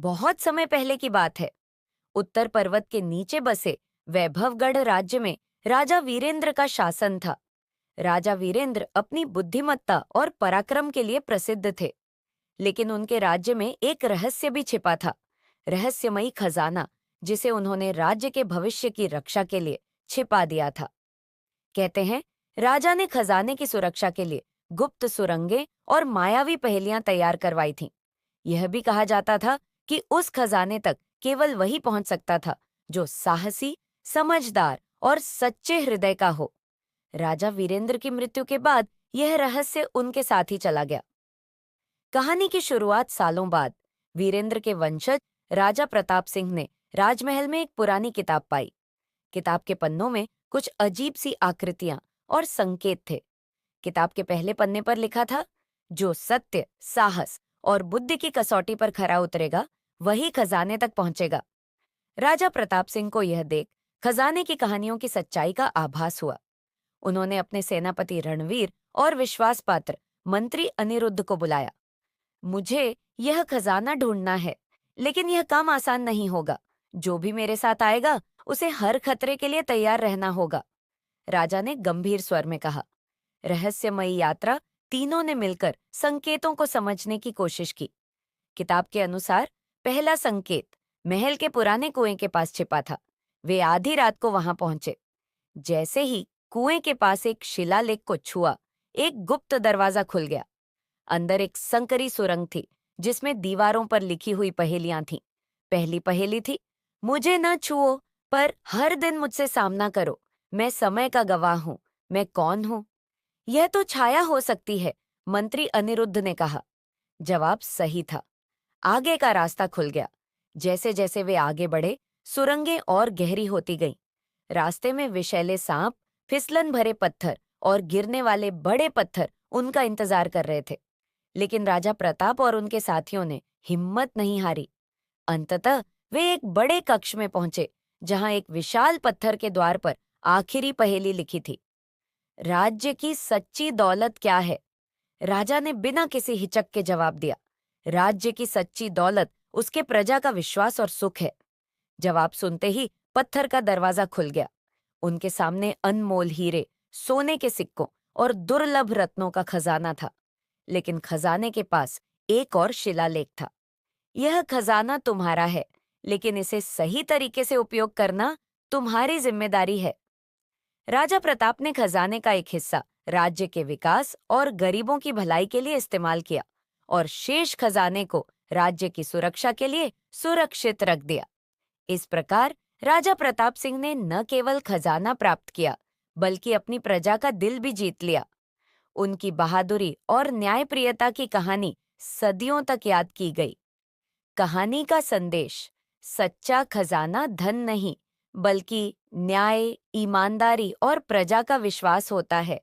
बहुत समय पहले की बात है। उत्तर पर्वत के नीचे बसे वैभवगढ़ राज्य में राजा वीरेंद्र का शासन था। राजा वीरेंद्र अपनी बुद्धिमत्ता और पराक्रम के लिए प्रसिद्ध थे, लेकिन उनके राज्य में एक रहस्य भी छिपा था। रहस्यमयी खजाना, जिसे उन्होंने राज्य के भविष्य की रक्षा के लिए छिपा दिया था। कहते हैं, राजा ने खजाने की सुरक्षा के लिए गुप्त सुरंगें और मायावी पहेलियां तैयार करवाई थीं। यह भी कहा जाता था कि उस खजाने तक केवल वही पहुंच सकता था जो साहसी, समझदार और सच्चे हृदय का हो। राजा वीरेंद्र की मृत्यु के बाद यह रहस्य उनके साथ ही चला गया। कहानी की शुरुआत सालों बाद वीरेंद्र के वंशज राजा प्रताप सिंह ने राजमहल में एक पुरानी किताब पाई। किताब के पन्नों में कुछ अजीब सी आकृतियां और संकेत थे। किताब के पहले पन्ने पर लिखा था, जो सत्य, साहस और बुद्धि की कसौटी पर खरा उतरेगा वही खजाने तक पहुंचेगा। राजा प्रताप सिंह को यह देख खजाने की कहानियों की सच्चाई का आभास हुआ। उन्होंने अपने सेनापति रणवीर और विश्वास पात्र मंत्री अनिरुद्ध को बुलाया। मुझे यह खजाना ढूंढना है, लेकिन यह काम आसान नहीं होगा। जो भी मेरे साथ आएगा उसे हर खतरे के लिए तैयार रहना होगा, राजा ने गंभीर स्वर में कहा। रहस्यमयी यात्रा तीनों ने मिलकर संकेतों को समझने की कोशिश की। किताब के अनुसार पहला संकेत महल के पुराने कुएं के पास छिपा था। वे आधी रात को वहां पहुंचे। जैसे ही कुएं के पास एक शिलालेख को छुआ, एक गुप्त दरवाजा खुल गया। अंदर एक संकरी सुरंग थी, जिसमें दीवारों पर लिखी हुई पहेलियां थीं। पहली पहेली थी, मुझे न छुओ, पर हर दिन मुझसे सामना करो। मैं समय का गवाह हूं। मैं कौन हूं? यह तो छाया हो सकती है, मंत्री अनिरुद्ध ने कहा। जवाब सही था। आगे का रास्ता खुल गया। जैसे जैसे वे आगे बढ़े, सुरंगें और गहरी होती गईं। रास्ते में विषैले सांप, फिसलन भरे पत्थर और गिरने वाले बड़े पत्थर उनका इंतजार कर रहे थे। लेकिन राजा प्रताप और उनके साथियों ने हिम्मत नहीं हारी। अंततः वे एक बड़े कक्ष में पहुंचे, जहां एक विशाल पत्थर के द्वार पर आखिरी पहेली लिखी थी। राज्य की सच्ची दौलत क्या है? राजा ने बिना किसी हिचक के जवाब दिया, राज्य की सच्ची दौलत उसके प्रजा का विश्वास और सुख है। जवाब सुनते ही पत्थर का दरवाजा खुल गया। उनके सामने अनमोल हीरे, सोने के सिक्कों और दुर्लभ रत्नों का खजाना था। लेकिन खजाने के पास एक और शिलालेख था। यह खजाना तुम्हारा है, लेकिन इसे सही तरीके से उपयोग करना तुम्हारी जिम्मेदारी है। राजा प्रताप ने खजाने का एक हिस्सा राज्य के विकास और गरीबों की भलाई के लिए इस्तेमाल किया और शेष खजाने को राज्य की सुरक्षा के लिए सुरक्षित रख दिया। इस प्रकार राजा प्रताप सिंह ने न केवल खजाना प्राप्त किया, बल्कि अपनी प्रजा का दिल भी जीत लिया। उनकी बहादुरी और न्यायप्रियता की कहानी सदियों तक याद की गई। कहानी का संदेश, सच्चा खजाना धन नहीं, बल्कि न्याय, ईमानदारी और प्रजा का विश्वास होता है।